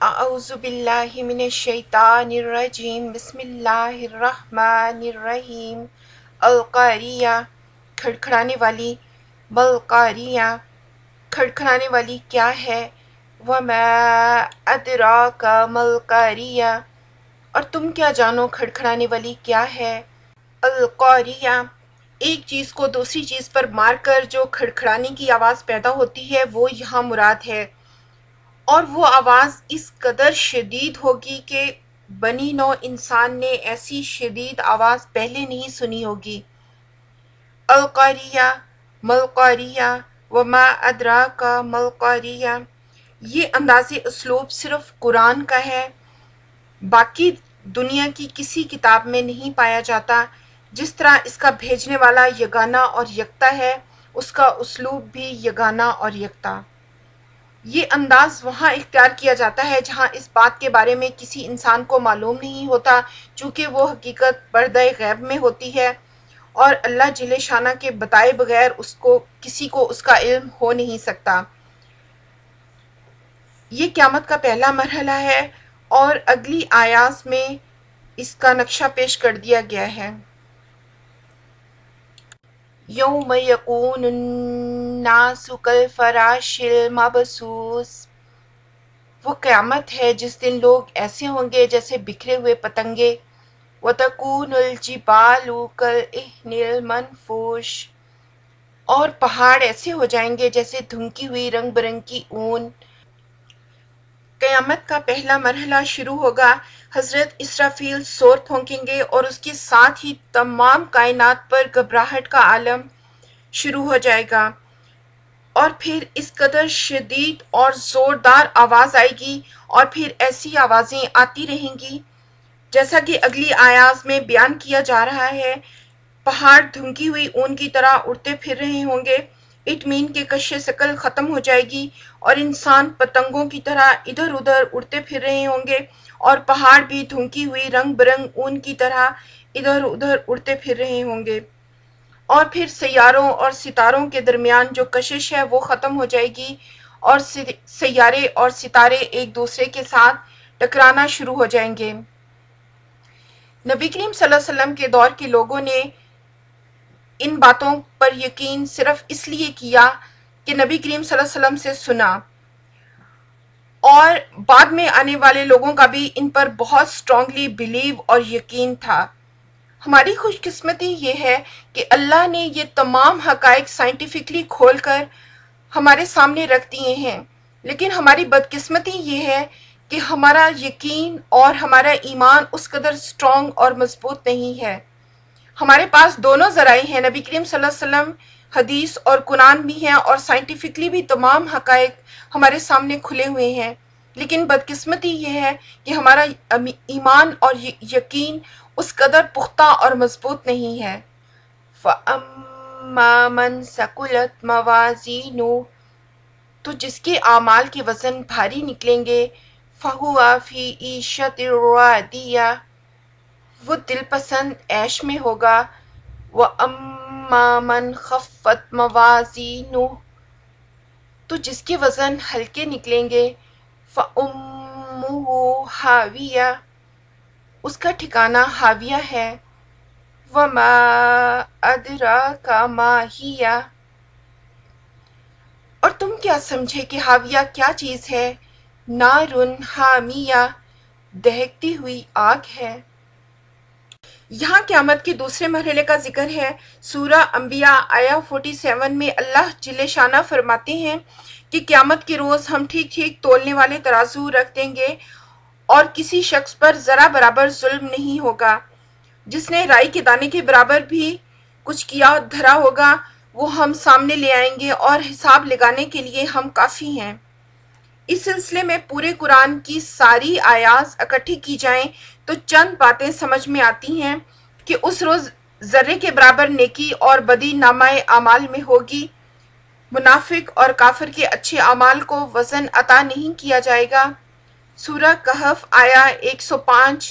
اعوذ باللہ من الشیطان الرجیم بسم اللہ الرحمن الرحیم القاریہ کھڑکھڑانے والی بالقاریہ کھڑکھڑانے والی کیا ہے وما ادراک مالقاریہ اور تم کیا جانو کھڑکھڑانے والی کیا ہے القاریہ ایک چیز کو دوسری چیز پر مار کر جو کھڑکھڑانے کی آواز پیدا ہوتی ہے وہ یہاں مراد ہے اور وہ آواز اس قدر شدید ہوگی کہ بنی نوع انسان نے ایسی شدید آواز پہلے نہیں سنی ہوگی۔ القاریہ ملقاریہ وما ادراک ملقاریہ، یہ انداز اسلوب صرف قرآن کا ہے، باقی دنیا کی کسی کتاب میں نہیں پایا جاتا۔ جس طرح اس کا بھیجنے والا یگانہ اور یکتا ہے، اس کا اسلوب بھی یگانہ اور یکتا۔ یہ انداز وہاں اختیار کیا جاتا ہے جہاں اس بات کے بارے میں کسی انسان کو معلوم نہیں ہوتا، چونکہ وہ حقیقت پردہ غیب میں ہوتی ہے اور اللہ جل شانہ کے بتائے بغیر کسی کو اس کا علم ہو نہیں سکتا۔ یہ قیامت کا پہلا مرحلہ ہے اور اگلی آیات میں اس کا نقشہ پیش کر دیا گیا ہے۔ یوم یکون الناس کالفراش المبثوث، وہ قیامت ہے جس دن لوگ ایسے ہوں گے جیسے بکھرے ہوئے پتنگے۔ وَتَكُونُ الْجِبَالُ كَالْعِهْنِ الْمَنفُوشِ، اور پہاڑ ایسے ہو جائیں گے جیسے دھنکی ہوئی رنگ برنگ کی اون۔ قیامت کا پہلا مرحلہ شروع ہوگا، حضرت اسرافیل صور پھونکیں گے اور اس کے ساتھ ہی تمام کائنات پر گھبراہٹ کا عالم شروع ہو جائے گا، اور پھر اس قدر شدید اور زوردار آواز آئے گی اور پھر ایسی آوازیں آتی رہیں گی جیسا کہ اگلی آیات میں بیان کیا جا رہا ہے۔ پہاڑ دھنکی ہوئی اون کی طرح اڑتے پھر رہے ہوں گے، اطمین کے کش ثقل ختم ہو جائے گی اور انسان پتنگوں کی طرح ادھر ادھر اڑتے پھر رہے ہوں گے، اور پہاڑ بھی دھنکی ہوئی رنگ برنگ اون کی طرح ادھر ادھر اڑتے پھر رہے ہوں گے، اور پھر سیاروں اور ستاروں کے درمیان جو کشش ہے وہ ختم ہو جائے گی اور سیارے اور ستارے ایک دوسرے کے ساتھ ٹکرانا شروع ہو جائیں گے۔ نبی کریم صلی اللہ علیہ وسلم کے دور کے لوگوں نے ان باتوں پر یقین صرف اس لیے کیا کہ نبی کریم صلی اللہ علیہ وسلم سے سنا، اور بعد میں آنے والے لوگوں کا بھی ان پر بہت سٹرونگلی بلیو اور یقین تھا۔ ہماری خوش قسمتی یہ ہے کہ اللہ نے یہ تمام حقائق سائنٹیفکلی کھول کر ہمارے سامنے رکھ دیے ہیں، لیکن ہماری بدقسمتی یہ ہے کہ ہمارا یقین اور ہمارا ایمان اس قدر سٹرونگ اور مضبوط نہیں ہے۔ ہمارے پاس دونوں ذرائع ہیں، نبی کریم صلی اللہ علیہ وسلم حدیث اور قرآن بھی ہیں، اور سائنٹیفکلی بھی تمام حقائق ہمارے سامنے کھلے ہوئے ہیں، لیکن بدقسمتی یہ ہے کہ ہمارا ایمان اور یقین اس قدر پختہ اور مضبوط نہیں ہے۔ فَأَمَّا مَنْ ثَقُلَتْ مَوَازِينُهُ، تو جس کے اعمال کے وزن بھاری نکلیں گے، فَهُوَ فِي عِيشَةٍ رَاضِيَةٍ، وہ دل پسند عیش میں ہوگا۔ وَأَمَّا مَنْ خَفَّتْ مَوَازِينُهُ، تو جس کے وزن ہلکے نکلیں گے، فَأُمُّهُ هَاوِيَةٌ، اس کا ٹھکانہ ہاویہ ہے۔ وَمَا أَدْرَاكَ مَا هِيَ، اور تم کیا سمجھے کہ ہاویہ کیا چیز ہے؟ نارٌ حامیہ، دہکتی ہوئی آگ ہے۔ یہاں قیامت کے دوسرے مرحلے کا ذکر ہے۔ سورہ انبیاء آیہ 47 میں اللہ جل شانہ فرماتے ہیں کہ قیامت کے روز ہم ٹھیک ٹھیک تولنے والے ترازو رکھ دیں گے اور کسی شخص پر ذرا برابر ظلم نہیں ہوگا۔ جس نے رائی کے دانے کے برابر بھی کچھ کیا دھرا ہوگا وہ ہم سامنے لے آئیں گے اور حساب لگانے کے لیے ہم کافی ہیں۔ اس سلسلے میں پورے قرآن کی ساری آیات اکٹھی کی جائیں تو چند باتیں سمجھ میں آتی ہیں کہ اس روز ذرے کے برابر نیکی اور بدی نامہ اعمال میں ہوگی۔ منافق اور کافر کے اچھے اعمال کو وزن عطا نہیں کیا جائے گا۔ سورہ کہف آیہ 105،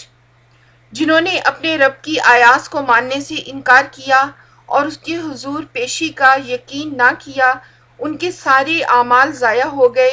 جنہوں نے اپنے رب کی آیات کو ماننے سے انکار کیا اور اس کی حضور پیشی کا یقین نہ کیا، ان کے سارے اعمال ضائع ہو گئے،